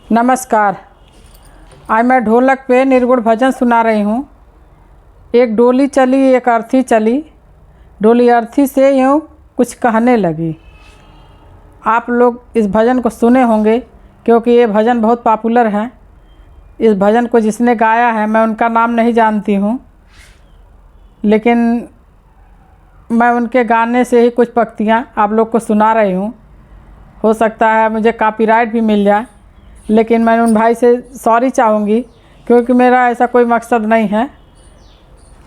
नमस्कार। आज मैं ढोलक पे निर्गुण भजन सुना रही हूँ। एक डोली चली एक अर्थी चली, डोली अर्थी से यूँ कुछ कहने लगी। आप लोग इस भजन को सुने होंगे क्योंकि ये भजन बहुत पॉपुलर है। इस भजन को जिसने गाया है मैं उनका नाम नहीं जानती हूँ, लेकिन मैं उनके गाने से ही कुछ पंक्तियाँ आप लोग को सुना रही हूँ। हो सकता है मुझे कॉपीराइट भी मिल जाए, लेकिन मैं उन भाई से सॉरी चाहूँगी क्योंकि मेरा ऐसा कोई मकसद नहीं है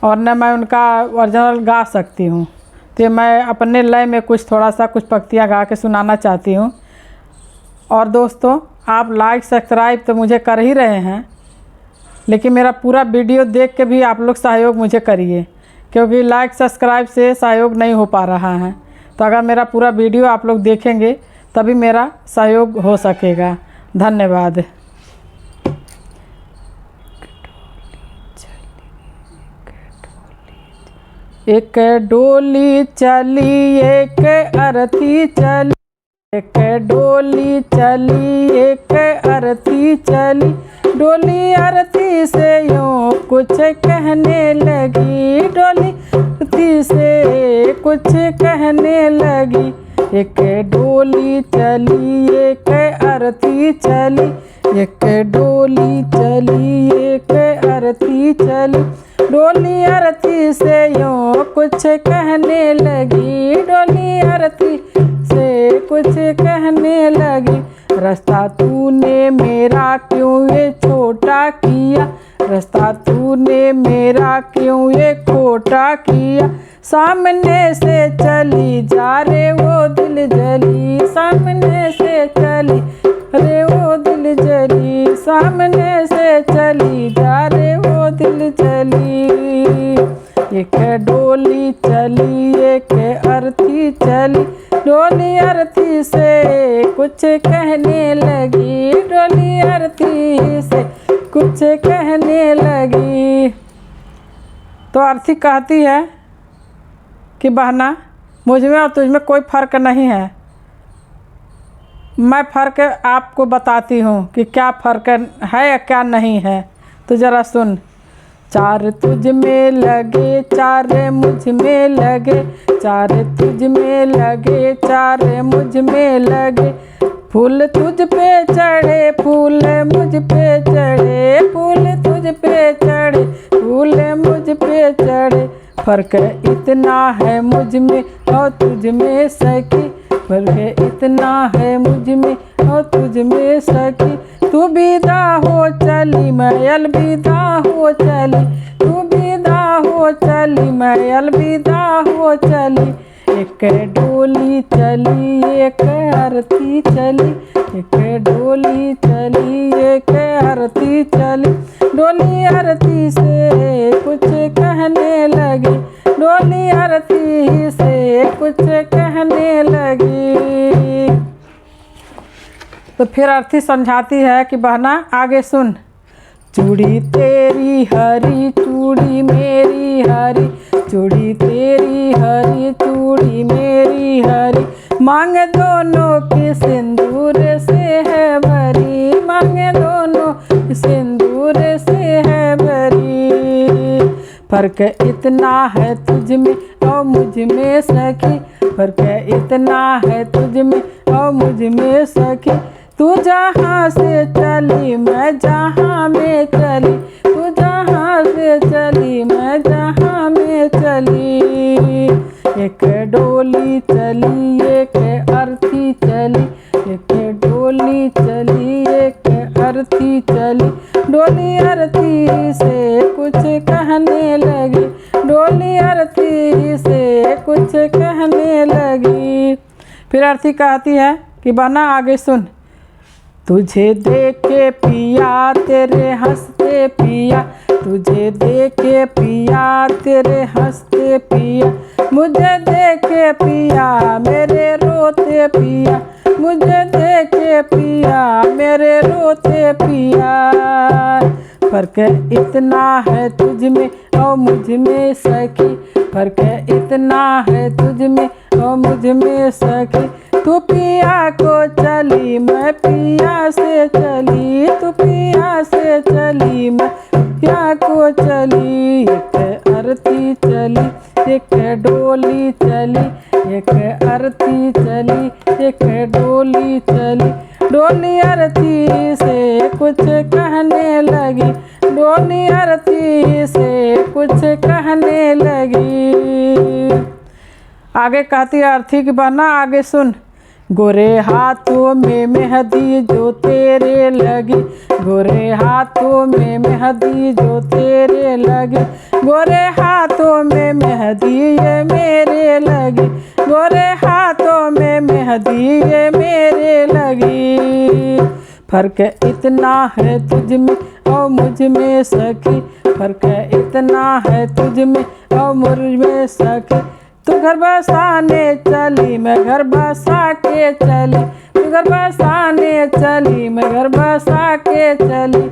और न मैं उनका ओरिजिनल गा सकती हूँ। तो मैं अपने लय में कुछ पंक्तियाँ गा के सुनाना चाहती हूँ। और दोस्तों, आप लाइक सब्सक्राइब तो मुझे कर ही रहे हैं, लेकिन मेरा पूरा वीडियो देख के भी आप लोग सहयोग मुझे करिए, क्योंकि लाइक सब्सक्राइब से सहयोग नहीं हो पा रहा है। तो अगर मेरा पूरा वीडियो आप लोग देखेंगे तभी मेरा सहयोग हो सकेगा। धन्यवाद। एक डोली चली एक अर्थी चली, एक डोली चली एक अर्थी चली, डोली अर्थी से यूँ कुछ कहने लगी, डोली अर्थी से कुछ कहने लगी। एक डोली चली एक अर्थी चली, एक डोली चली एक अर्थी चली, डोली अर्थी से यूँ कुछ कहने लगी, डोली अर्थी से कुछ कहने लगी। रास्ता तूने मेरा क्यों ये छोटा किया, रास्ता तूने मेरा क्यों ये खोटा किया, सामने से चली जा रे वो दिल जली, सामने से चली रे वो दिल जली, सामने से चली जा रे वो दिल जली। एक डोली चली एक अर्थी चली, डोली अर्थी से कुछ कहने लगी, डोली अर्थी से कुछ कहने लगी। तो अर्थी कहती है कि बहना, मुझ में और तुझ में कोई फ़र्क नहीं है। मैं फ़र्क आपको बताती हूँ कि क्या फ़र्क है या क्या नहीं है। तो ज़रा सुन। चार तुझ में लगे चार मुझ में लगे, चार तुझ में लगे चार मुझ में लगे, फूल तुझ पे चढ़े फूल मुझ पे चढ़े, फूल तुझ पे चढ़े फूल मुझ पे चढ़े, फ़र्क इतना है मुझ में और तुझ में सखी, फ़र्क इतना है मुझ में और तुझ में सखी। तू विदा हो चली मैं अलविदा हो चली, तू विदा हो चली मैं अलविदा हो चली। एक डोली चली एक अर्थी चली, एक डोली चली एक अर्थी चली, डोली अर्थी से कुछ कहने लगी, डोली अर्थी से कुछ कहने लगी। तो फिर अर्थी समझाती है कि बहना आगे सुन। चूड़ी तेरी हरी चूड़ी मेरी हरी, चूड़ी तेरी हरी चूड़ी मेरी हरी, मांग दोनों की सिंदूर से है भरी, मांग दोनों की सिंदूर से है भरी। फ़र्क इतना है तुझ में और मुझ में सखी, फ़र्क इतना है तुझ में और मुझ में सखी। तू जहाँ से चली मैं जहाँ में चली, तू जहाँ से चली मैं जहाँ में चली। एक डोली चली एक अर्थी चली, एक डोली चली एक अर्थी चली, डोली अर्थी से कुछ कहने लगी, डोली अर्थी से कुछ कहने लगी। फिर अर्थी कहती है कि बहना आगे सुन। तुझे देखे पिया तेरे हंसते पिया, तुझे देखे पिया तेरे हंसते पिया, मुझे देखे पिया मेरे रोते पिया, मुझे देखे पिया मेरे रोते पिया। फ़र्क इतना है तुझ में और मुझ में सखी, फ़र्क इतना है तुझ में और मुझ में सखी। तू पिया को चली मैं पिया से चली, तू पिया से चली मैं पिया को चली। एक अरती चली एक डोली चली, एक अरती चली एक डोली चली। डोली आरती से कुछ कहने लगी, डोली आरती से कुछ कहने लगी। आगे कहती है अर्थी की बना, आगे सुन। गोरे हाथों में मेहंदी जो तेरे लगी, गोरे हाथों में मेहंदी जो तेरे लगी, गोरे हाथों में मेहंदी ये मेरे लगी, गोरे हाथों में मेहंदी ये मेरे लगी। फर्क इतना है तुझ में और मुझ में सखी, फर्क इतना है तुझ में और मुझ में सखी। तू घर बसाने चली मैं घर बसा के चली, तू घर बसाने चली मैं घर बसा के चली।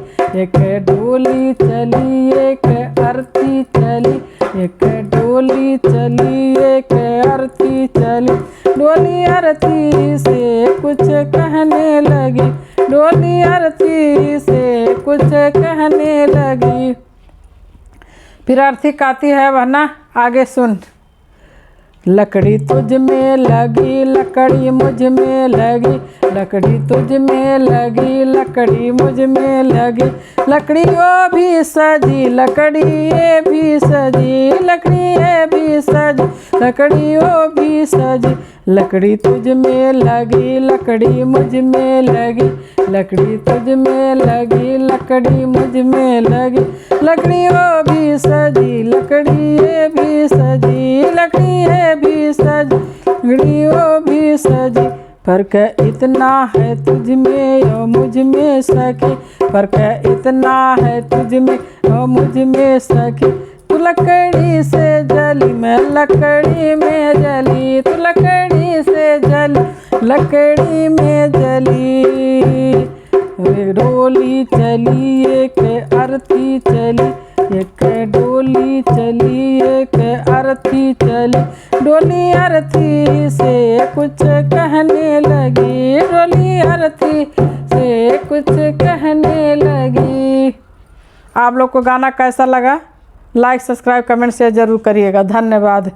एक डोली चली एक अरती चली, एक डोली चली एक अरती चली। डोली आरती से कुछ कहने लगी, डोली आरती से कुछ कहने लगी। फिर आरती गाती है वरना, आगे सुन। लकड़ी तुझ में लगी लकड़ी मुझ में लगी, लकड़ी तुझ में लगी लकड़ी मुझ में लगी। लकड़ी वो भी सजी लकड़ी ये भी सजी, लकड़ी ये भी सजी लकड़ी वो भी सजी। लकड़ी तुझ में लगी लकड़ी मुझ में लगी, लकड़ी तुझ में लगी लकड़ी मुझ में लगी। लकड़ी वो भी सजी लकड़ी ये भी सजी, लकड़ी ये भी सजी लकड़ी वो भी सजी। फर्क इतना है तुझ में और मुझ में सखी, फर्क इतना है तुझ में और मुझ में सखी। तू लकड़ी से जली मैं लकड़ी में जली, तू लकड़ी से जली लकड़ी में जली। डोली चली एक आरती चली, एक डोली चली एक आरती चली। डोली आरती से कुछ कहने लगी, डोली आरती से कुछ कहने लगी। आप लोग को गाना कैसा लगा? लाइक सब्सक्राइब कमेंट शेयर जरूर करिएगा। धन्यवाद।